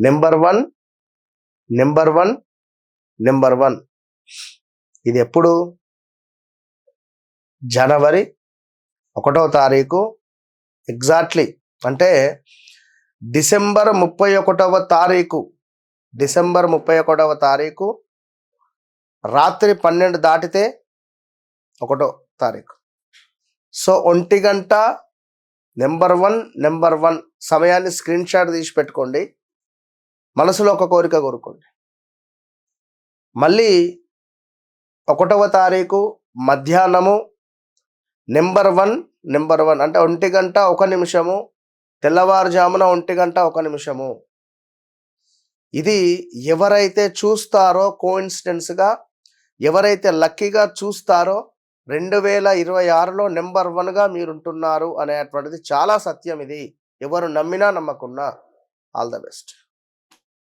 Number 1 number 1 number 1. ఇది ఎప్పుడు? జనవరి 1వ తారీఖు ఎగ్జాక్ట్లీ, అంటే డిసెంబర్ 31వ తారీఖు, డిసెంబర్ 31వ తారీఖు రాత్రి 12 దాటితే 1వ తారీఖు. సో 1 గంట నెంబర్ 1 సమయాన్ని స్క్రీన్ షాట్ తీసి పెట్టుకోండి. మనసులో ఒక కోరిక కోరుకోండి. మళ్ళీ 1వ తారీఖు మధ్యాహ్నము నెంబర్ 1 అంటే 1 గంట 1 నిమిషము, తెల్లవారుజామున 1 గంట 1 నిమిషము. ఇది ఎవరైతే చూస్తారో కోఇన్సిడెన్స్గా, ఎవరైతే లక్కీగా చూస్తారో 2026లో నెంబర్ 1గా మీరుంటున్నారు అనేటువంటిది చాలా సత్యం. ఇది ఎవరు నమ్మినా నమ్మకున్నా. All the best.